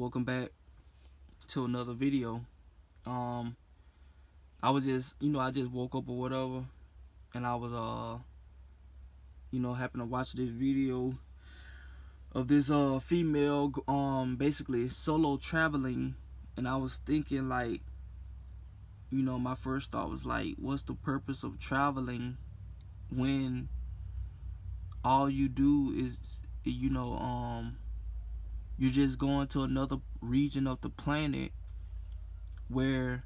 Welcome back to another video. Um, I was just, I just woke up or whatever, and I was, happened to watch this video of this female, basically solo traveling, and I was thinking like, my first thought was like, what's the purpose of traveling when all you do is, you're just going to another region of the planet where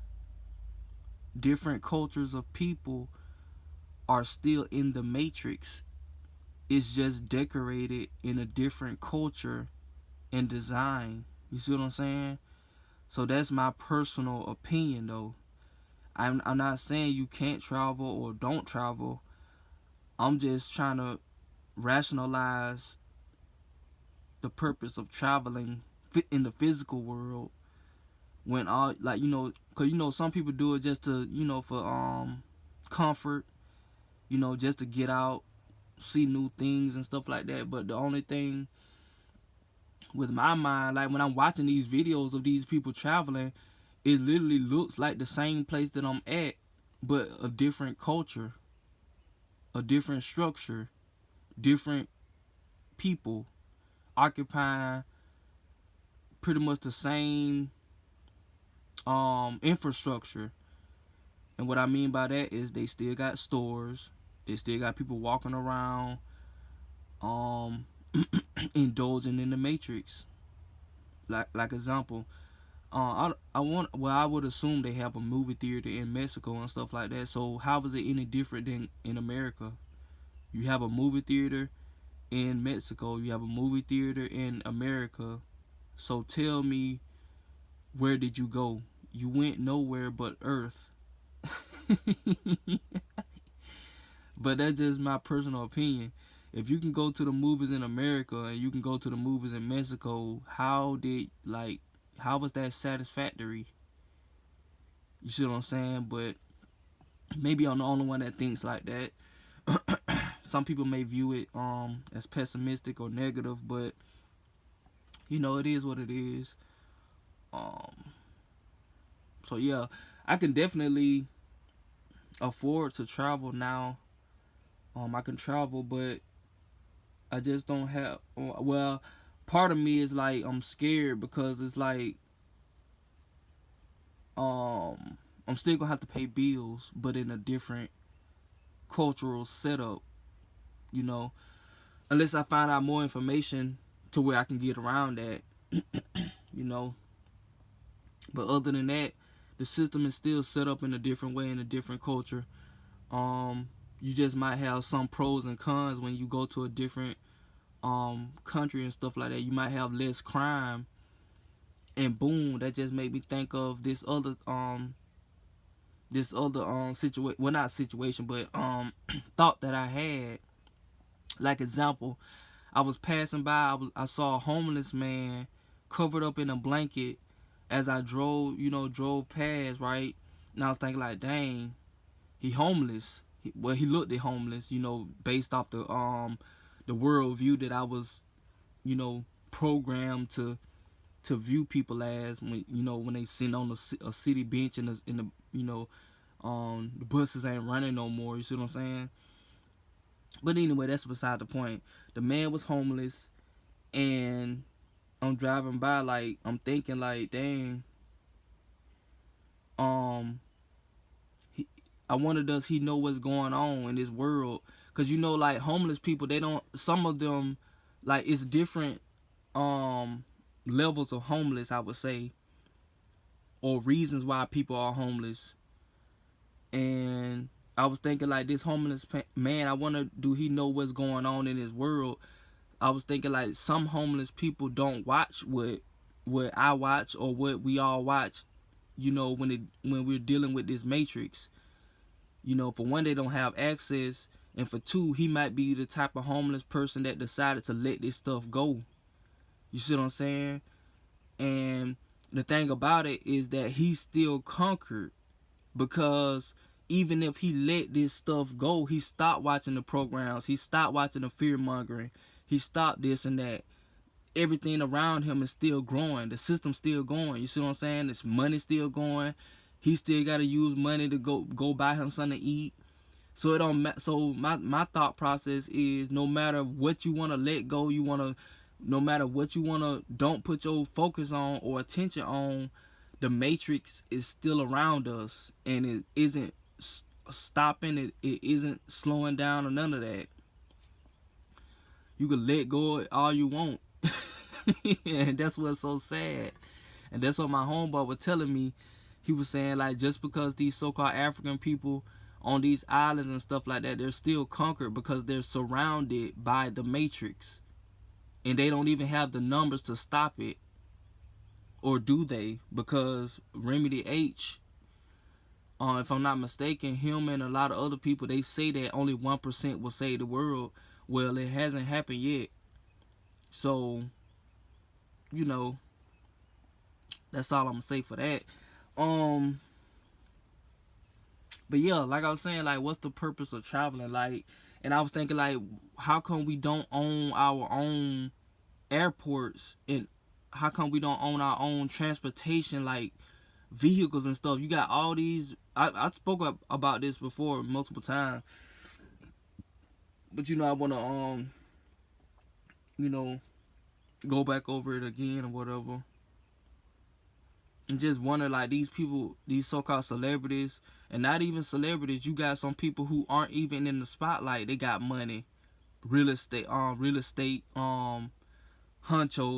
different cultures of people are still in the matrix. It's just decorated in a different culture and design. You see what I'm saying? So that's my personal opinion though. I'm not saying you can't travel or don't travel. I'm just trying to rationalize the purpose of traveling in the physical world when all, like, cuz some people do it just to, for comfort, just to get out, see new things and stuff like that. But the only thing with my mind, like when I'm watching these videos of these people traveling, it literally looks like the same place that I'm at, but a different culture, a different structure, different people occupying pretty much the same infrastructure. And what I mean by that is they still got stores, they still got people walking around, um indulging in the matrix. Like example, I would assume they have a movie theater in Mexico and stuff like that. So how is it any different than in America? You have a movie theater in Mexico, you have a movie theater in America. So tell me, where did you go? You went nowhere but Earth. But that's just my personal opinion. If you can go to the movies in America and you can go to the movies in Mexico, how was that satisfactory? You see what I'm saying? But maybe I'm the only one that thinks like that. Some people may view it as pessimistic or negative, but it is what it is. So yeah, I can definitely afford to travel now. I can travel, but I just don't have. Well, part of me is like I'm scared because it's like I'm still gonna have to pay bills, but in a different cultural setup. You know, unless I find out more information to where I can get around that. you know, but other than that, the system is still set up in a different way in a different culture. You just might have some pros and cons when you go to a different country and stuff like that. You might have less crime, and boom, that just made me think of this other situation. Well, not situation, but thought that I had. Like example, I was passing by. I saw a homeless man covered up in a blanket as I drove past, right? And I was thinking like, dang, he homeless. He looked at homeless, based off the world view that I was, programmed to view people as when they sit on a city bench in the the buses ain't running no more. You see what I'm saying? But anyway, that's beside the point. The man was homeless, and I'm driving by, like, I'm thinking like, dang, um, I wonder, does he know what's going on in this world? Cause like homeless people, they don't. Some of them, like, it's different levels of homeless, I would say, or reasons why people are homeless. And I was thinking like, this homeless man, I wonder, do he know what's going on in his world? I was thinking like, some homeless people don't watch what I watch or what we all watch. When we're dealing with this matrix. For one, they don't have access, and for two, he might be the type of homeless person that decided to let this stuff go. You see what I'm saying? And the thing about it is that he's still conquered, because even if he let this stuff go, he stopped watching the programs, he stopped watching the fear mongering, he stopped this and that. everything around him is still growing. The system's still going. You see what I'm saying? This money still going. He still got to use money to go buy him something to eat. So it don't. So my thought process is, no matter what you want to let go, no matter what you want to, don't put your focus on or attention on. The matrix is still around us, and it isn't stopping. It isn't slowing down or none of that. You can let go of all you want. And that's what's so sad. And that's what my homeboy was telling me. He was saying, like, just because these so-called African people on these islands and stuff like that, they're still conquered because they're surrounded by the matrix. And they don't even have the numbers to stop it. Or do they? Because Remedy H, if I'm not mistaken, him and a lot of other people, they say that only 1% will save the world. Well, it hasn't happened yet. So, you know, that's all I'm gonna say for that. But yeah, like I was saying, like, what's the purpose of traveling? Like, and I was thinking, like, how come we don't own our own airports, and how come we don't own our own transportation, like vehicles and stuff? You got all these. I spoke about this before multiple times, but I want to go back over it again or whatever, and just wonder, like, these people, these so-called celebrities, and not even celebrities. You got some people who aren't even in the spotlight. They got money, real estate hunchos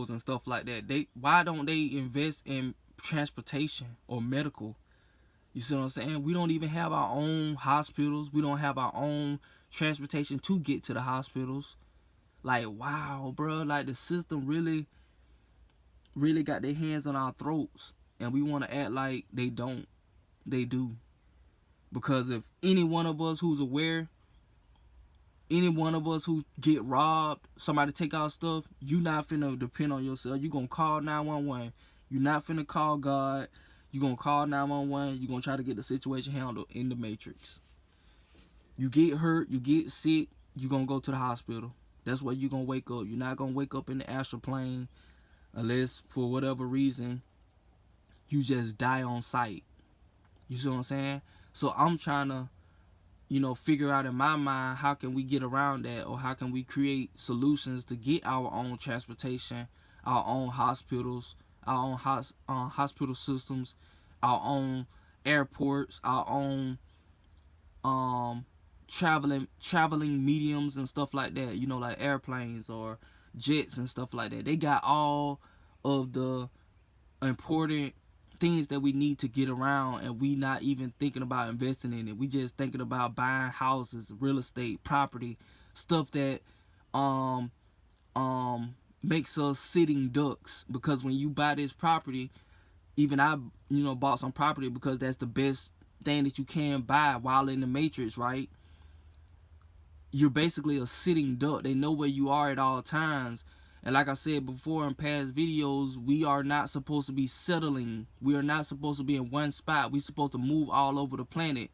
and stuff like that. Why don't they invest in transportation or medical? You see what I'm saying? We don't even have our own hospitals. We don't have our own transportation to get to the hospitals. Like, wow, bro. Like, the system really got their hands on our throats, and we want to act like they don't. They do. Because if any one of us who's aware, any one of us who get robbed, somebody take our stuff, you not finna depend on yourself. You gonna call 911. You not finna call God. You gonna call 911. You gonna try to get the situation handled in the matrix. You get hurt, you get sick, you gonna go to the hospital. That's where you gonna wake up. You're not gonna wake up in the astral plane unless, for whatever reason, you just die on sight. You see what I'm saying? So I'm trying to, figure out in my mind, how can we get around that, or how can we create solutions to get our own transportation, our own hospitals, our own hospital systems, our own airports, our own traveling mediums and stuff like that. Like airplanes or jets and stuff like that. They got all of the important things that we need to get around, and we not even thinking about investing in it. We just thinking about buying houses, real estate, property, stuff that makes us sitting ducks. Because when you buy this property, even I bought some property because that's the best thing that you can buy while in the matrix, right? You're basically a sitting duck. They know where you are at all times. And like I said before in past videos, we are not supposed to be settling. We are not supposed to be in one spot. We're supposed to move all over the planet.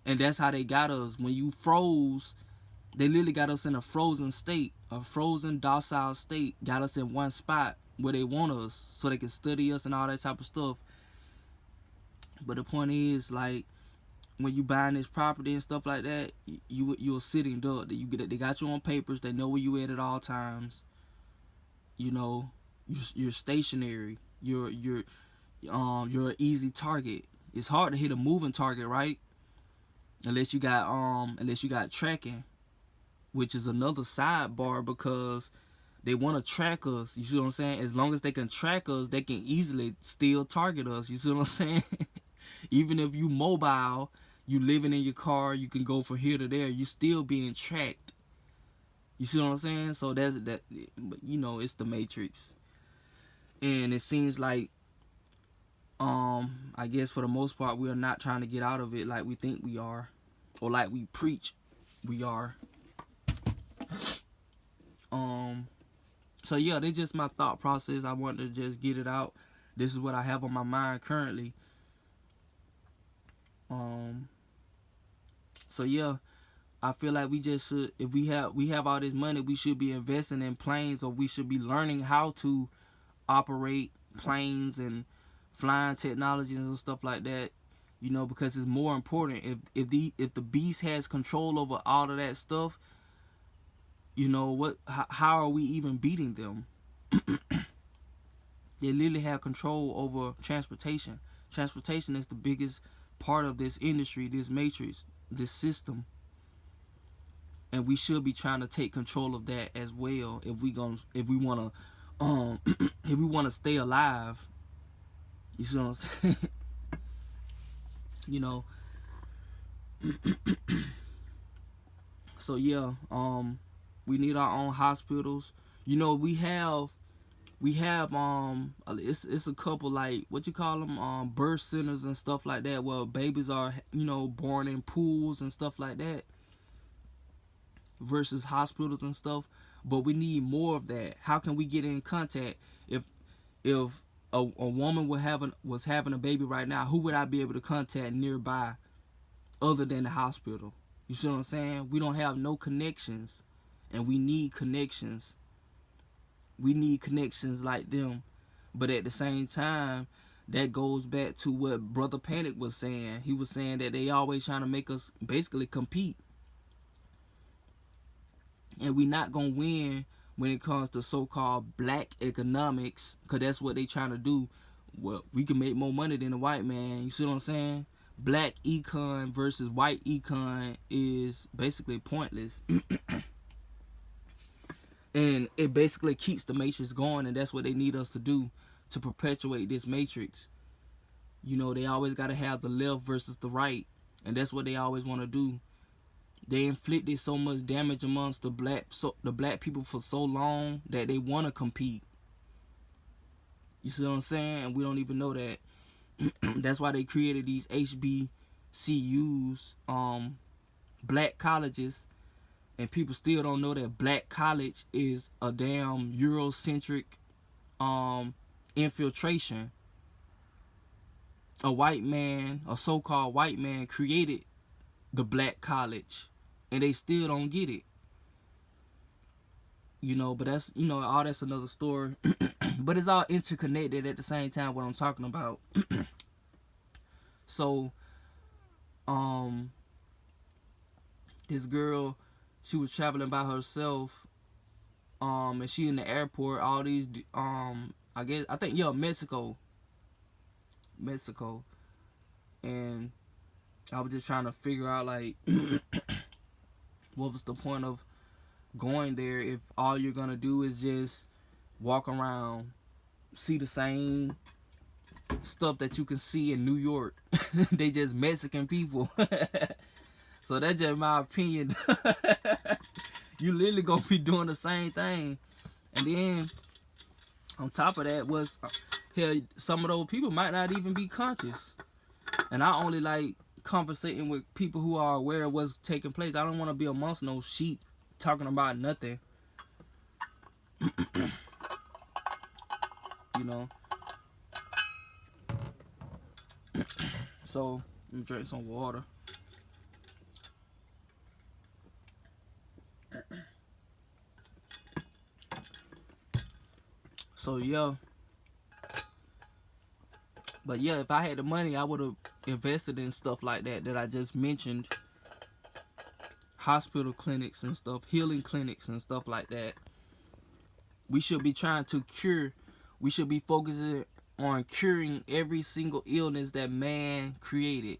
And that's how they got us. When you froze, they literally got us in a frozen state. A frozen, docile state. Got us in one spot where they want us, so they can study us and all that type of stuff. But the point is, like, when you buying this property and stuff like that, you're a sitting duck. They got you on papers. They know where you at all times. You're stationary. You're an easy target. It's hard to hit a moving target, right? Unless you got tracking, which is another sidebar, because they want to track us. You see what I'm saying? As long as they can track us, they can easily still target us. You see what I'm saying? Even if you mobile, you living in your car, you can go from here to there, you still being tracked. You see what I'm saying? So that's that. But it's the matrix, and it seems like, I guess for the most part, we are not trying to get out of it like we think we are, or like we preach we are. So yeah, that's just my thought process. I wanted to just get it out. This is what I have on my mind currently. So yeah, I feel like we just should, if we have all this money, we should be investing in planes, or we should be learning how to operate planes and flying technologies and stuff like that. You know, because it's more important. If the beast has control over all of that stuff, you know what? How are we even beating them? They literally have control over transportation. Transportation is the biggest part of this industry, this matrix, this system, and we should be trying to take control of that as well if we want to if we want to stay alive. You see what I'm saying? You know. So yeah, we need our own hospitals. You know, we have it's a couple, like, what you call them, birth centers and stuff like that, where babies are, you know, born in pools and stuff like that, versus hospitals and stuff. But we need more of that. How can we get in contact? If a woman was having a baby right now, who would I be able to contact nearby other than the hospital? You see what I'm saying? We don't have no connections, and we need connections. We need connections like them. But at the same time, that goes back to what Brother Panic was saying. He was saying that they always trying to make us basically compete. And we not going to win when it comes to so-called black economics, because that's what they trying to do. Well, we can make more money than the white man. You see what I'm saying? Black econ versus white econ is basically pointless. And it basically keeps the matrix going, and that's what they need us to do to perpetuate this matrix. You know, they always got to have the left versus the right, and that's what they always want to do. They inflicted so much damage amongst the black people for so long that they want to compete. You see what I'm saying? And we don't even know that. That's why they created these HBCUs, black colleges. And people still don't know that black college is a damn Eurocentric infiltration. A white man, a so-called white man, created the black college, and they still don't get it. You know, but that's, you know, all that's another story. But it's all interconnected at the same time, what I'm talking about. So, this girl, she was traveling by herself, and she in the airport. All these, I think, Mexico, and I was just trying to figure out, like, what was the point of going there if all you're gonna do is just walk around, see the same stuff that you can see in New York. They just Mexican people. So that's just my opinion. You literally gonna be doing the same thing. And then on top of that was, hell, some of those people might not even be conscious. And I only like conversating with people who are aware of what's taking place. I don't want to be amongst no sheep talking about nothing. You know. So let me drink some water. So yeah. But yeah, if I had the money, I would have invested in stuff like that I just mentioned. Hospital clinics and stuff, healing clinics and stuff like that. We should be trying to cure. We should be focusing on curing every single illness that man created.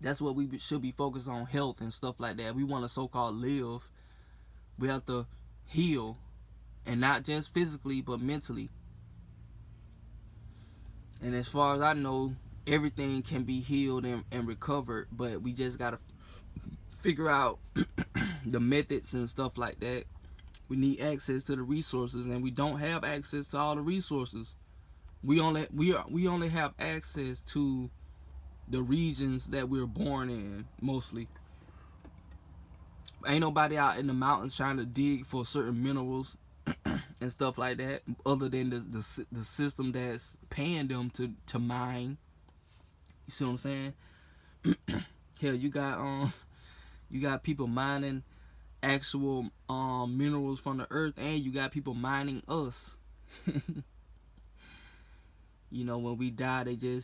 That's what we should be focused on, health and stuff like that. We want to so-called live. We have to heal, and not just physically, but mentally. And as far as I know, everything can be healed and recovered, but we just gotta figure out the methods and stuff like that. We need access to the resources, and we don't have access to all the resources. We only have access to the regions that we're born in, mostly. Ain't nobody out in the mountains trying to dig for certain minerals and stuff like that, other than the system that's paying them to mine. You see what I'm saying? Hell, you got You got people mining actual minerals from the earth, and you got people mining us. You know, when we die, they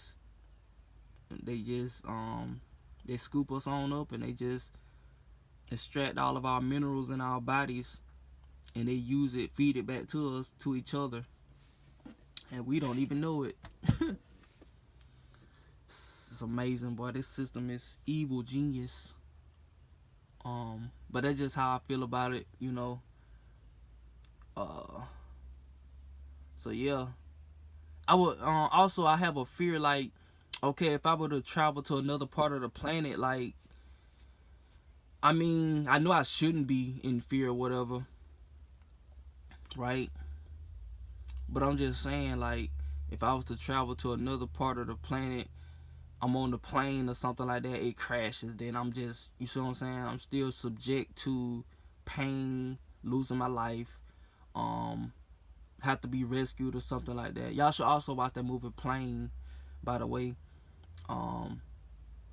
scoop us on up, and they just extract all of our minerals in our bodies, and they use it, feed it back to us, to each other, and we don't even know it. It's amazing, boy. This system is evil genius. But that's just how I feel about it, you know. So yeah, I would also, I have a fear, like, okay, if I were to travel to another part of the planet, like, I mean, I know I shouldn't be in fear or whatever, right? But I'm just saying, like, if I was to travel to another part of the planet, I'm on the plane or something like that, it crashes, then I'm just, you see what I'm saying? I'm still subject to pain, losing my life, have to be rescued or something like that. Y'all should also watch that movie Plane, by the way. I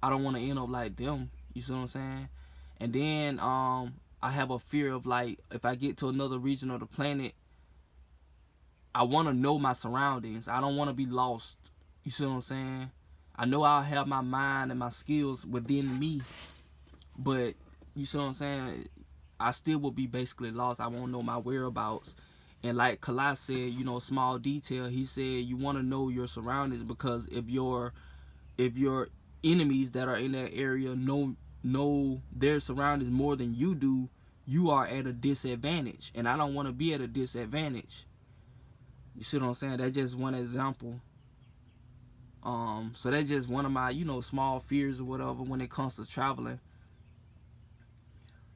don't want to end up like them, you see what I'm saying? And then I have a fear of, like, if I get to another region of the planet, I want to know my surroundings. I don't want to be lost, you see what I'm saying? I know I'll have my mind and my skills within me, but you see what I'm saying? I still will be basically lost. I won't know my whereabouts. And like Kalai said, you know, small detail, he said you want to know your surroundings, because if your enemies that are in that area know their surroundings more than you do, you are at a disadvantage. And I don't want to be at a disadvantage. You see what I'm saying? That's just one example. So that's just one of my, you know, small fears or whatever when it comes to traveling.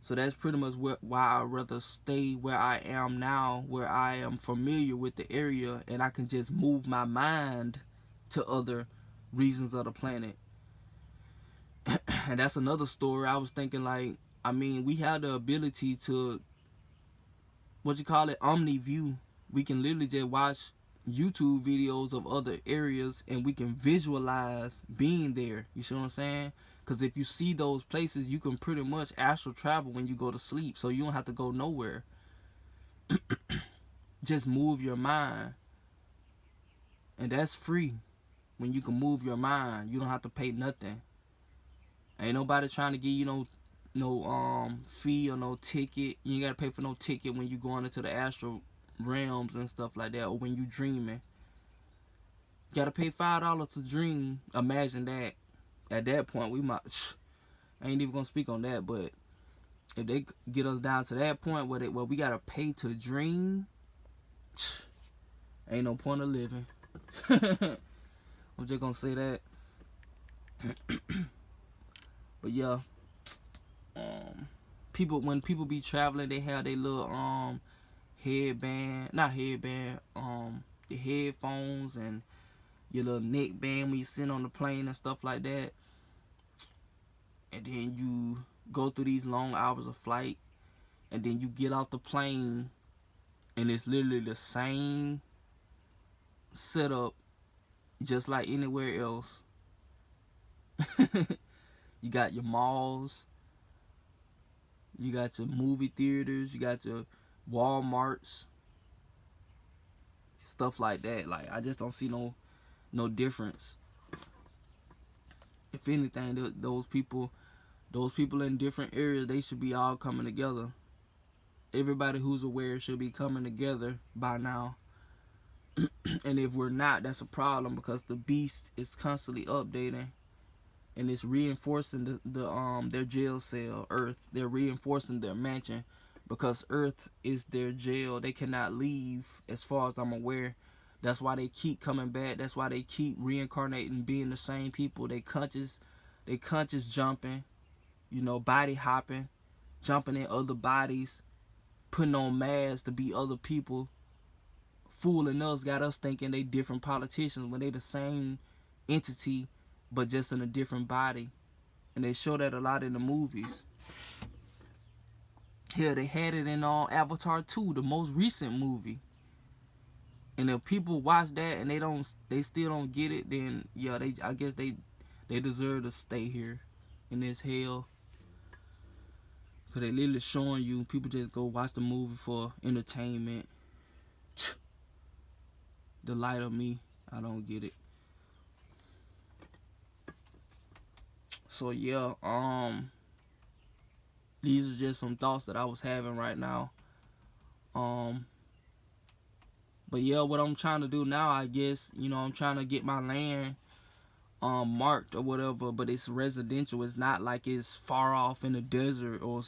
So that's pretty much why I'd rather stay where I am now, where I am familiar with the area, and I can just move my mind to other regions of the planet. And that's another story. I was thinking, like, I mean, we have the ability to, what you call it, omni-view. We can literally just watch YouTube videos of other areas, and we can visualize being there. You see what I'm saying? Because if you see those places, you can pretty much astral travel when you go to sleep, so you don't have to go nowhere. Just move your mind, and that's free. When you can move your mind, you don't have to pay nothing. Ain't nobody trying to give you no fee or no ticket. You ain't gotta pay for no ticket when you going into the astral realms and stuff like that, or when you dreaming. You gotta pay $5 to dream. Imagine that. At that point, we might. I ain't even gonna speak on that, but if they get us down to that point where we gotta pay to dream, ain't no point of living. I'm just gonna say that. But yeah, when people be traveling, they have their little headband, not headband, the headphones and your little neck band when you sit on the plane and stuff like that. And then you go through these long hours of flight, and then you get off the plane, and it's literally the same setup just like anywhere else. You got your malls, you got your movie theaters, you got your Walmarts, stuff like that. Like, I just don't see no difference. If anything, those people in different areas, they should be all coming together. Everybody who's aware should be coming together by now. And if we're not, that's a problem, because the beast is constantly updating, and it's reinforcing their jail cell, Earth. They're reinforcing their mansion, because Earth is their jail. They cannot leave, as far as I'm aware. That's why they keep coming back. That's why they keep reincarnating, being the same people. They conscious jumping, you know, body hopping, jumping in other bodies, putting on masks to be other people, fooling us, got us thinking they different politicians when they the same entity, but just in a different body. And they show that a lot in the movies. Here, they had it in Avatar 2, the most recent movie. And if people watch that and they still don't get it, then yeah, I guess they deserve to stay here in this hell. Cause they literally showing you, people just go watch the movie for entertainment. The light of me, I don't get it. So yeah, these are just some thoughts that I was having right now. But yeah, what I'm trying to do now, I guess, I'm trying to get my land marked or whatever, but it's residential. It's not like it's far off in the desert or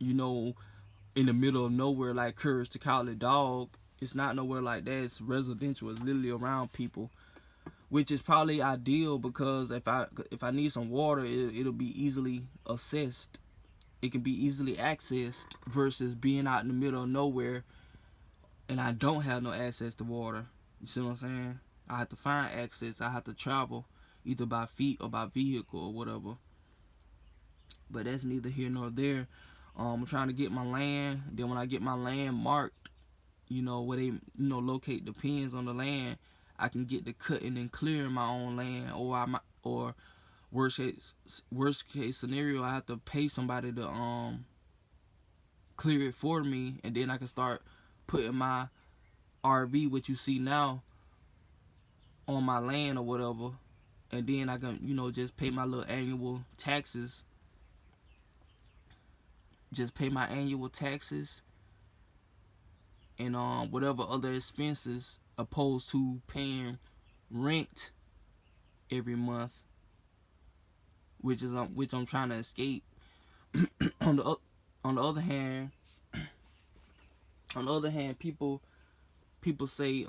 in the middle of nowhere like Courage to Call It Dog. It's not nowhere like that. It's residential. It's literally around people, which is probably ideal because if I need some water, it'll be easily accessed. It can be easily accessed versus being out in the middle of nowhere and I don't have no access to water. You see what I'm saying? I have to find access. I have to travel either by feet or by vehicle or whatever. But that's neither here nor there. I'm trying to get my land. Then when I get my land marked, where they locate the pins on the land, I can get to cutting and clearing my own land, or worst case scenario, I have to pay somebody to clear it for me, and then I can start putting my RV, what you see now, on my land or whatever, and then I can just pay my little annual taxes. Just pay my annual taxes and whatever other expenses, opposed to paying rent every month, which I'm trying to escape. on the other hand, people say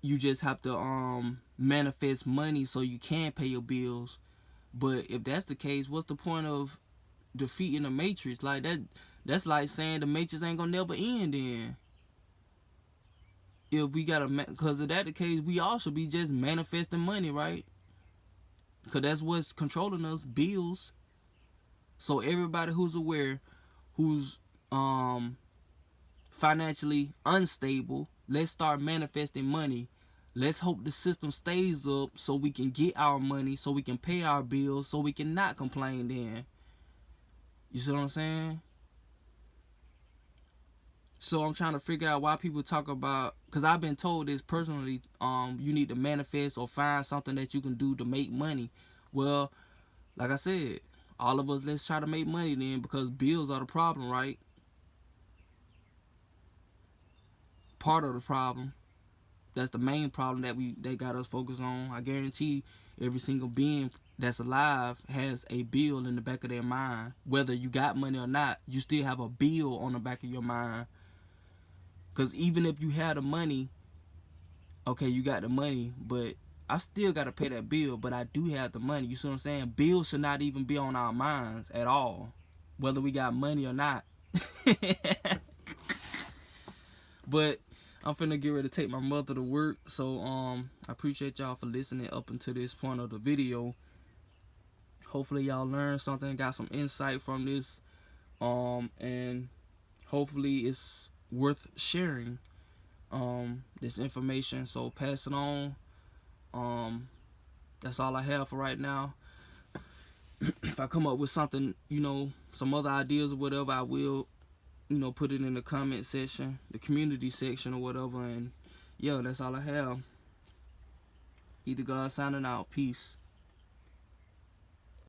you just have to manifest money so you can pay your bills. But if that's the case, what's the point of defeating the matrix? Like that's like saying the matrix ain't gonna never end. Then if we gotta, because if that's the case, we all should be just manifesting money, right? Because that's what's controlling us, bills. So everybody who's aware, who's financially unstable, let's start manifesting money. Let's hope the system stays up so we can get our money, so we can pay our bills, so we can not complain then. You see what I'm saying? So I'm trying to figure out why people talk about, because I've been told this personally, you need to manifest or find something that you can do to make money. Well, like I said, all of us, let's try to make money then, because bills are the problem, right? Part of the problem. That's the main problem that they got us focused on. I guarantee every single being that's alive has a bill in the back of their mind. Whether you got money or not, you still have a bill on the back of your mind. Because even if you had the money, okay, you got the money, but I still got to pay that bill, but I do have the money. You see what I'm saying? Bills should not even be on our minds at all, whether we got money or not. But I'm finna get ready to take my mother to work. So I appreciate y'all for listening up until this point of the video. Hopefully y'all learned something, got some insight from this, and hopefully it's worth sharing this information. So pass it on. That's all I have for right now. If I come up with something, some other ideas or whatever, I will put it in the comment section, the community section or whatever. And yeah, that's all I have. Either God signing out. Peace.